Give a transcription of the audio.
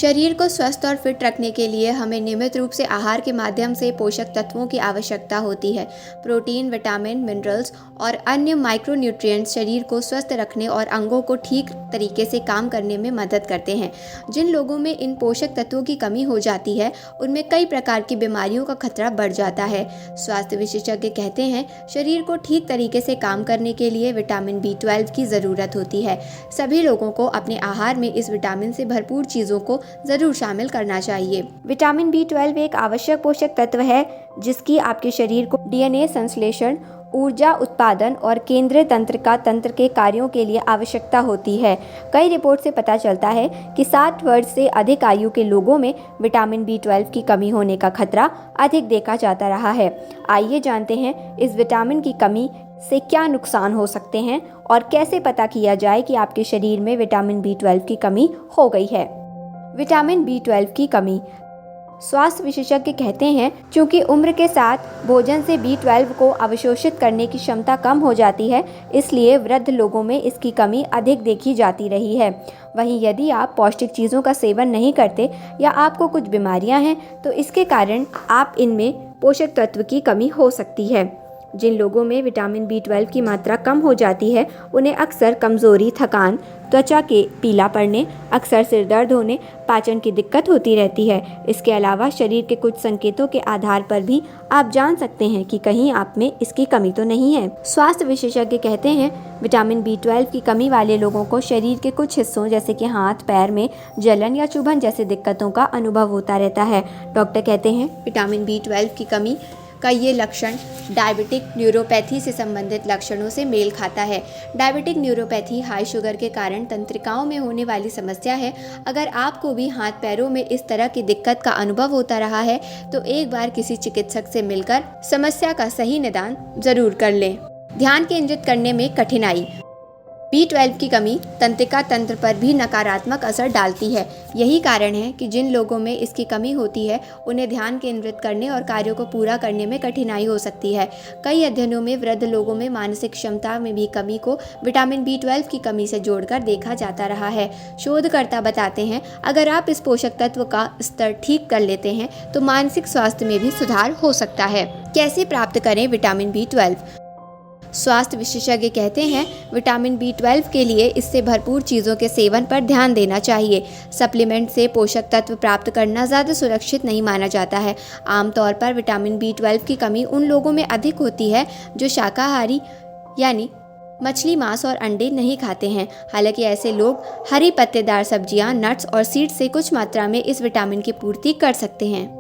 शरीर को स्वस्थ और फिट रखने के लिए हमें नियमित रूप से आहार के माध्यम से पोषक तत्वों की आवश्यकता होती है। प्रोटीन, विटामिन, मिनरल्स और अन्य माइक्रोन्यूट्रिएंट्स शरीर को स्वस्थ रखने और अंगों को ठीक तरीके से काम करने में मदद करते हैं। जिन लोगों में इन पोषक तत्वों की कमी हो जाती है, उनमें कई प्रकार की बीमारियों का खतरा बढ़ जाता है। स्वास्थ्य विशेषज्ञ कहते हैं, शरीर को ठीक तरीके से काम करने के लिए विटामिन B12 की ज़रूरत होती है। सभी लोगों को अपने आहार में इस विटामिन से भरपूर चीज़ों को जरूर शामिल करना चाहिए। विटामिन B12 एक आवश्यक पोषक तत्व है जिसकी आपके शरीर को DNA संश्लेषण, ऊर्जा उत्पादन और केंद्रीय तंत्र के कार्यों के लिए आवश्यकता होती है। कई रिपोर्ट से पता चलता है कि 60 वर्ष से अधिक आयु के लोगों में विटामिन B12 की कमी होने का खतरा अधिक देखा जाता रहा है। आइए जानते हैं इस विटामिन की कमी से क्या नुकसान हो सकते हैं और कैसे पता किया जाए कि आपके शरीर में विटामिन B12 की कमी हो गई है। विटामिन B12 की कमी। स्वास्थ्य विशेषज्ञ कहते हैं, क्योंकि उम्र के साथ भोजन से B12 को अवशोषित करने की क्षमता कम हो जाती है, इसलिए वृद्ध लोगों में इसकी कमी अधिक देखी जाती रही है। वहीं यदि आप पौष्टिक चीज़ों का सेवन नहीं करते या आपको कुछ बीमारियां हैं, तो इसके कारण आप इनमें पोषक तत्व की कमी हो सकती है। जिन लोगों में विटामिन B12 की मात्रा कम हो जाती है, उन्हें अक्सर कमज़ोरी, थकान, त्वचा के पीला पड़ने, अक्सर सिर दर्द होने, पाचन की दिक्कत होती रहती है। इसके अलावा शरीर के कुछ संकेतों के आधार पर भी आप जान सकते हैं कि कहीं आप में इसकी कमी तो नहीं है। स्वास्थ्य विशेषज्ञ कहते हैं, विटामिन B12 की कमी वाले लोगों को शरीर के कुछ हिस्सों जैसे कि हाथ पैर में जलन या चुभन जैसे दिक्कतों का अनुभव होता रहता है। डॉक्टर कहते हैं, विटामिन B12 की कमी का ये लक्षण डायबिटिक न्यूरोपैथी से संबंधित लक्षणों से मेल खाता है। डायबिटिक न्यूरोपैथी हाई शुगर के कारण तंत्रिकाओं में होने वाली समस्या है। अगर आपको भी हाथ पैरों में इस तरह की दिक्कत का अनुभव होता रहा है, तो एक बार किसी चिकित्सक से मिलकर समस्या का सही निदान जरूर कर लें। ध्यान केंद्रित करने में कठिनाई। B12 की कमी तंत्रिका तंत्र पर भी नकारात्मक असर डालती है। यही कारण है कि जिन लोगों में इसकी कमी होती है, उन्हें ध्यान केंद्रित करने और कार्यों को पूरा करने में कठिनाई हो सकती है। कई अध्ययनों में वृद्ध लोगों में मानसिक क्षमता में भी कमी को विटामिन B12 की कमी से जोड़कर देखा जाता रहा है। शोधकर्ता बताते हैं, अगर आप इस पोषक तत्व का स्तर ठीक कर लेते हैं, तो मानसिक स्वास्थ्य में भी सुधार हो सकता है। कैसे प्राप्त करें विटामिन B12? स्वास्थ्य विशेषज्ञ कहते हैं, विटामिन B12 के लिए इससे भरपूर चीज़ों के सेवन पर ध्यान देना चाहिए। सप्लीमेंट से पोषक तत्व प्राप्त करना ज़्यादा सुरक्षित नहीं माना जाता है। आमतौर पर विटामिन B12 की कमी उन लोगों में अधिक होती है जो शाकाहारी यानी मछली, मांस और अंडे नहीं खाते हैं। हालांकि ऐसे लोग हरी पत्तेदार सब्जियां, नट्स और सीड्स से कुछ मात्रा में इस विटामिन की पूर्ति कर सकते हैं।